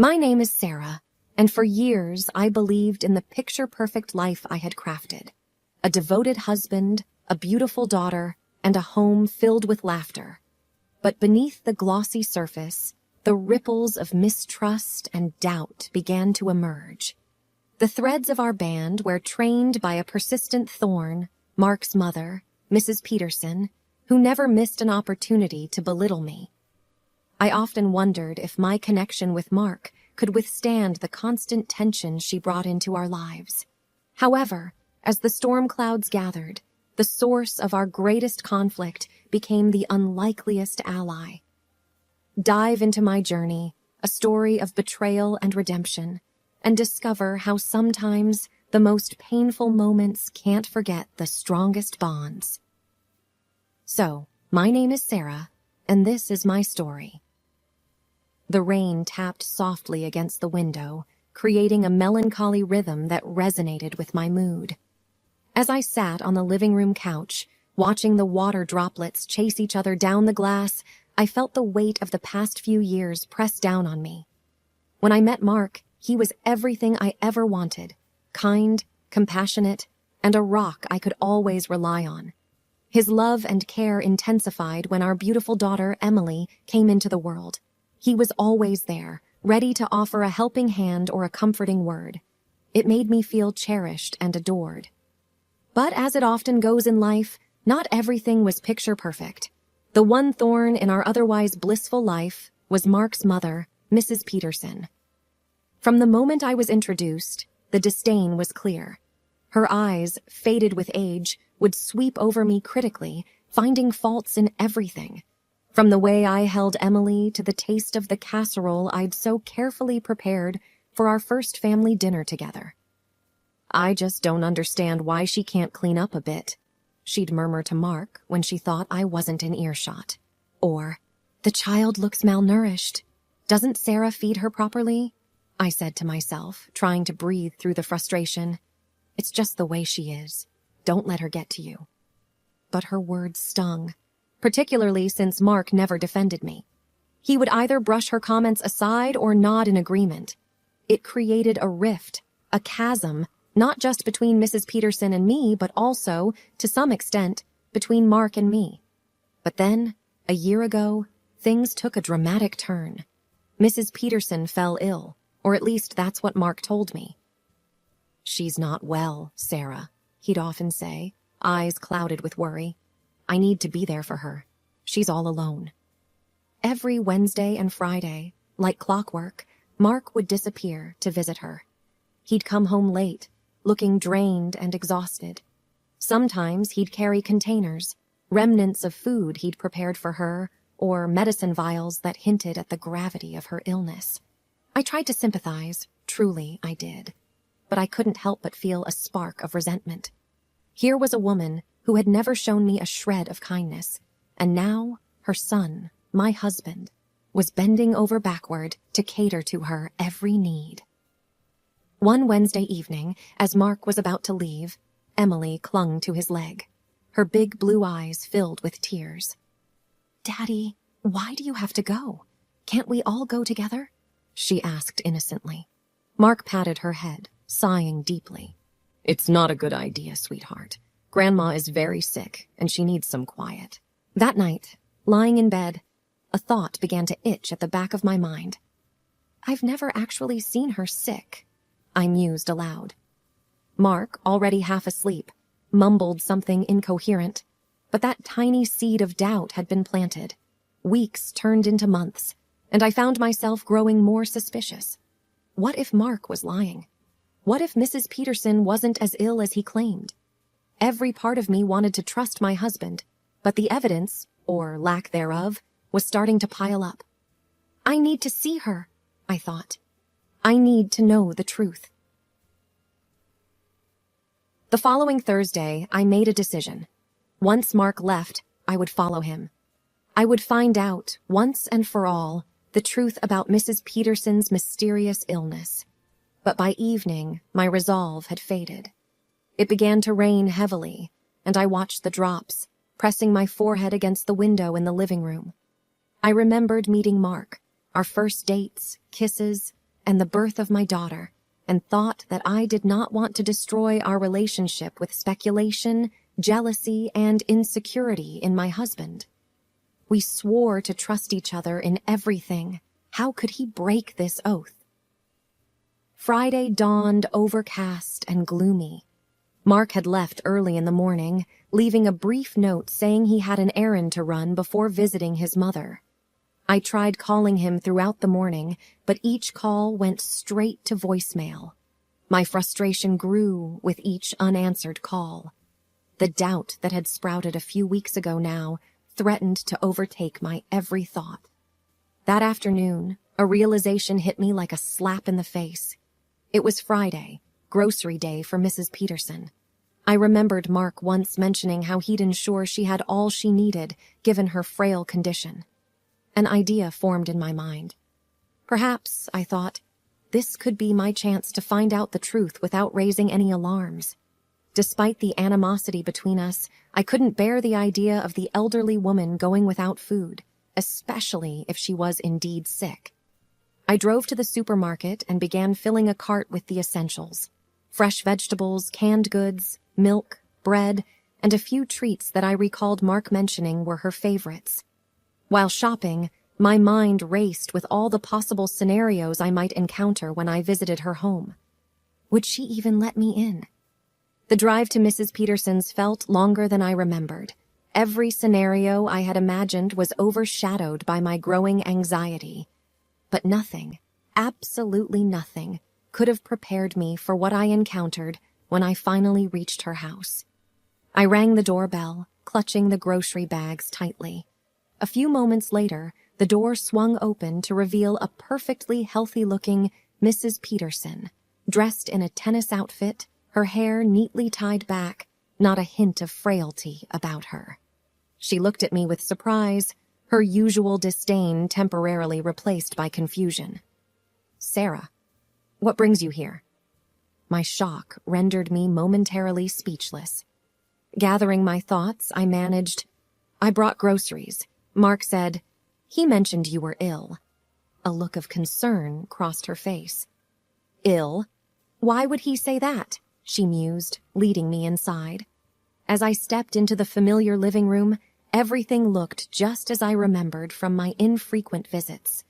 My name is Sarah, and for years I believed in the picture-perfect life I had crafted. A devoted husband, a beautiful daughter, and a home filled with laughter. But beneath the glossy surface, the ripples of mistrust and doubt began to emerge. The threads of our band were trained by a persistent thorn, Mark's mother, Mrs. Peterson, who never missed an opportunity to belittle me. I often wondered if my connection with Mark could withstand the constant tension she brought into our lives. However, as the storm clouds gathered, the source of our greatest conflict became the unlikeliest ally. Dive into my journey, a story of betrayal and redemption, and discover how sometimes the most painful moments can't forget the strongest bonds. So, my name is Sarah, and this is my story. The rain tapped softly against the window, creating a melancholy rhythm that resonated with my mood. As I sat on the living room couch, watching the water droplets chase each other down the glass, I felt the weight of the past few years press down on me. When I met Mark, he was everything I ever wanted: kind, compassionate, and a rock I could always rely on. His love and care intensified when our beautiful daughter, Emily, came into the world. He was always there, ready to offer a helping hand or a comforting word. It made me feel cherished and adored. But as it often goes in life, not everything was picture perfect. The one thorn in our otherwise blissful life was Mark's mother, Mrs. Peterson. From the moment I was introduced, the disdain was clear. Her eyes, faded with age, would sweep over me critically, finding faults in everything. From the way I held Emily to the taste of the casserole I'd so carefully prepared for our first family dinner together. "I just don't understand why she can't clean up a bit," she'd murmur to Mark when she thought I wasn't in earshot. Or, "The child looks malnourished. Doesn't Sarah feed her properly?" I said to myself, trying to breathe through the frustration. "It's just the way she is. Don't let her get to you." But her words stung, particularly since Mark never defended me. He would either brush her comments aside or nod in agreement. It created a rift, a chasm, not just between Mrs. Peterson and me, but also, to some extent, between Mark and me. But then, a year ago, things took a dramatic turn. Mrs. Peterson fell ill, or at least that's what Mark told me. "She's not well, Sarah," he'd often say, eyes clouded with worry. "I need to be there for her. She's all alone." Every Wednesday and Friday, like clockwork, Mark would disappear to visit her. He'd come home late, looking drained and exhausted. Sometimes he'd carry containers, remnants of food he'd prepared for her, or medicine vials that hinted at the gravity of her illness. I tried to sympathize, truly I did, but I couldn't help but feel a spark of resentment. Here was a woman who had never shown me a shred of kindness, and now her son, my husband, was bending over backward to cater to her every need. One Wednesday evening, as Mark was about to leave, Emily clung to his leg, her big blue eyes filled with tears. "Daddy, why do you have to go? Can't we all go together?" she asked innocently. Mark patted her head, sighing deeply. "It's not a good idea, sweetheart. Grandma is very sick, and she needs some quiet." That night, lying in bed, a thought began to itch at the back of my mind. "I've never actually seen her sick," I mused aloud. Mark, already half asleep, mumbled something incoherent, but that tiny seed of doubt had been planted. Weeks turned into months, and I found myself growing more suspicious. What if Mark was lying? What if Mrs. Peterson wasn't as ill as he claimed? Every part of me wanted to trust my husband, but the evidence, or lack thereof, was starting to pile up. "I need to see her," I thought. "I need to know the truth." The following Thursday, I made a decision. Once Mark left, I would follow him. I would find out, once and for all, the truth about Mrs. Peterson's mysterious illness. But by evening, my resolve had faded. It began to rain heavily, and I watched the drops, pressing my forehead against the window in the living room. I remembered meeting Mark, our first dates, kisses, and the birth of my daughter, and thought that I did not want to destroy our relationship with speculation, jealousy, and insecurity in my husband. We swore to trust each other in everything. How could he break this oath? Friday dawned overcast and gloomy. Mark had left early in the morning, leaving a brief note saying he had an errand to run before visiting his mother. I tried calling him throughout the morning, but each call went straight to voicemail. My frustration grew with each unanswered call. The doubt that had sprouted a few weeks ago now threatened to overtake my every thought. That afternoon, a realization hit me like a slap in the face. It was Friday, grocery day for Mrs. Peterson. I remembered Mark once mentioning how he'd ensure she had all she needed, given her frail condition. An idea formed in my mind. Perhaps, I thought, this could be my chance to find out the truth without raising any alarms. Despite the animosity between us, I couldn't bear the idea of the elderly woman going without food, especially if she was indeed sick. I drove to the supermarket and began filling a cart with the essentials: fresh vegetables, canned goods, milk, bread, and a few treats that I recalled Mark mentioning were her favorites. While shopping, my mind raced with all the possible scenarios I might encounter when I visited her home. Would she even let me in? The drive to Mrs. Peterson's felt longer than I remembered. Every scenario I had imagined was overshadowed by my growing anxiety. But nothing, absolutely nothing, could have prepared me for what I encountered when I finally reached her house. I rang the doorbell, clutching the grocery bags tightly. A few moments later, the door swung open to reveal a perfectly healthy-looking Mrs. Peterson, dressed in a tennis outfit, her hair neatly tied back, not a hint of frailty about her. She looked at me with surprise, her usual disdain temporarily replaced by confusion. "Sarah, what brings you here?" My shock rendered me momentarily speechless. Gathering my thoughts, I managed, "I brought groceries. Mark said, he mentioned you were ill." A look of concern crossed her face. "Ill? Why would he say that?" she mused, leading me inside. As I stepped into the familiar living room, everything looked just as I remembered from my infrequent visits.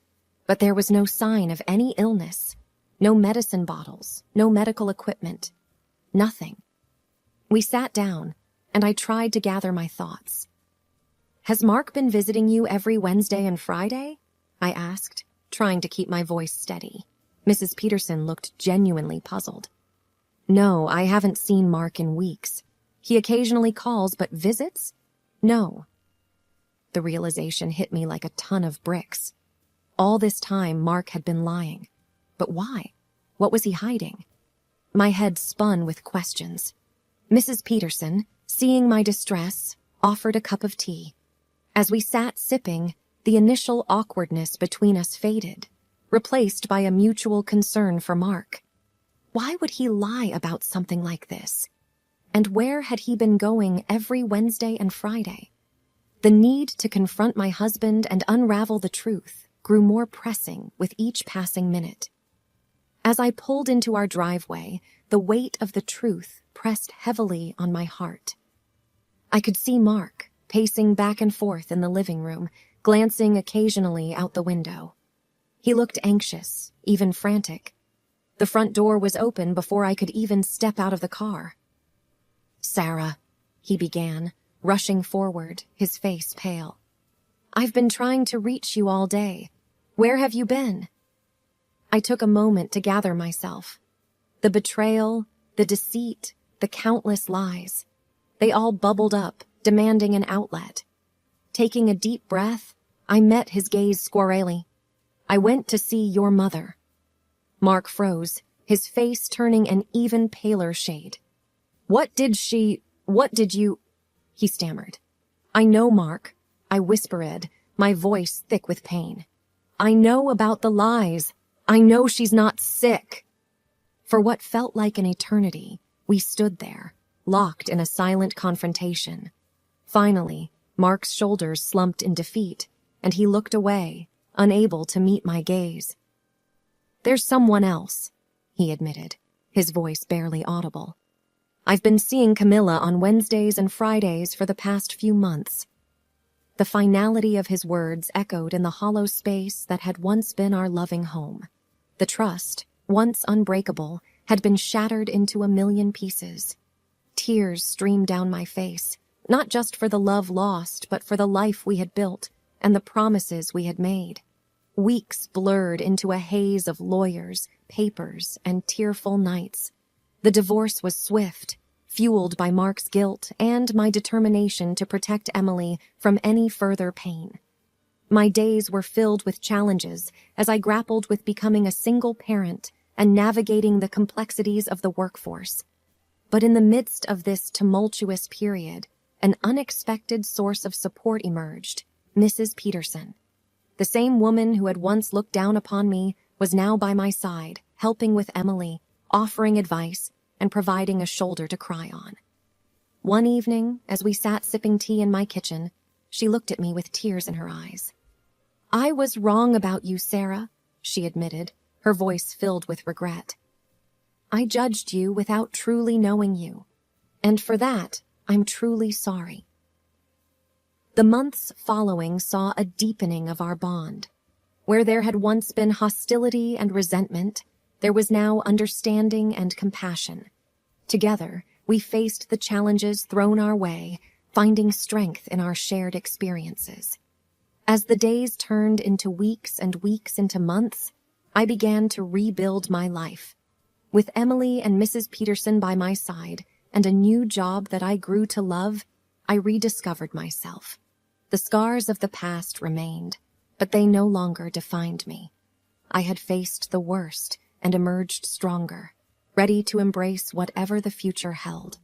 But there was no sign of any illness, no medicine bottles, no medical equipment, nothing. We sat down, and I tried to gather my thoughts. "Has Mark been visiting you every Wednesday and Friday?" I asked, trying to keep my voice steady. Mrs. Peterson looked genuinely puzzled. "No, I haven't seen Mark in weeks. He occasionally calls, but visits? No." The realization hit me like a ton of bricks. All this time, Mark had been lying. But why? What was he hiding? My head spun with questions. Mrs. Peterson, seeing my distress, offered a cup of tea. As we sat sipping, the initial awkwardness between us faded, replaced by a mutual concern for Mark. Why would he lie about something like this? And where had he been going every Wednesday and Friday? The need to confront my husband and unravel the truth grew more pressing with each passing minute. As I pulled into our driveway, the weight of the truth pressed heavily on my heart. I could see Mark, pacing back and forth in the living room, glancing occasionally out the window. He looked anxious, even frantic. The front door was open before I could even step out of the car. "Sarah," he began, rushing forward, his face pale. "I've been trying to reach you all day. Where have you been?" I took a moment to gather myself. The betrayal, the deceit, the countless lies. They all bubbled up, demanding an outlet. Taking a deep breath, I met his gaze squarely. "I went to see your mother." Mark froze, his face turning an even paler shade. What did you—" he stammered. "I know, Mark," I whispered, my voice thick with pain. "I know about the lies. I know she's not sick." For what felt like an eternity, we stood there, locked in a silent confrontation. Finally, Mark's shoulders slumped in defeat, and he looked away, unable to meet my gaze. There's someone else, he admitted, his voice barely audible. I've been seeing Camilla on Wednesdays and Fridays for the past few months. The finality of his words echoed in the hollow space that had once been our loving home. The trust, once unbreakable, had been shattered into a million pieces. Tears streamed down my face, not just for the love lost, but for the life we had built and the promises we had made. Weeks blurred into a haze of lawyers, papers, and tearful nights. The divorce was swift, fueled by Mark's guilt and my determination to protect Emily from any further pain. My days were filled with challenges as I grappled with becoming a single parent and navigating the complexities of the workforce. But in the midst of this tumultuous period, an unexpected source of support emerged: Mrs. Peterson. The same woman who had once looked down upon me was now by my side, helping with Emily, offering advice, and providing a shoulder to cry on. One evening, as we sat sipping tea in my kitchen, she looked at me with tears in her eyes. "I was wrong about you, Sarah," she admitted, her voice filled with regret. "I judged you without truly knowing you, and for that, I'm truly sorry." The months following saw a deepening of our bond. Where there had once been hostility and resentment, there was now understanding and compassion. Together, we faced the challenges thrown our way, finding strength in our shared experiences. As the days turned into weeks and weeks into months, I began to rebuild my life. With Emily and Mrs. Peterson by my side and a new job that I grew to love, I rediscovered myself. The scars of the past remained, but they no longer defined me. I had faced the worst and emerged stronger, ready to embrace whatever the future held.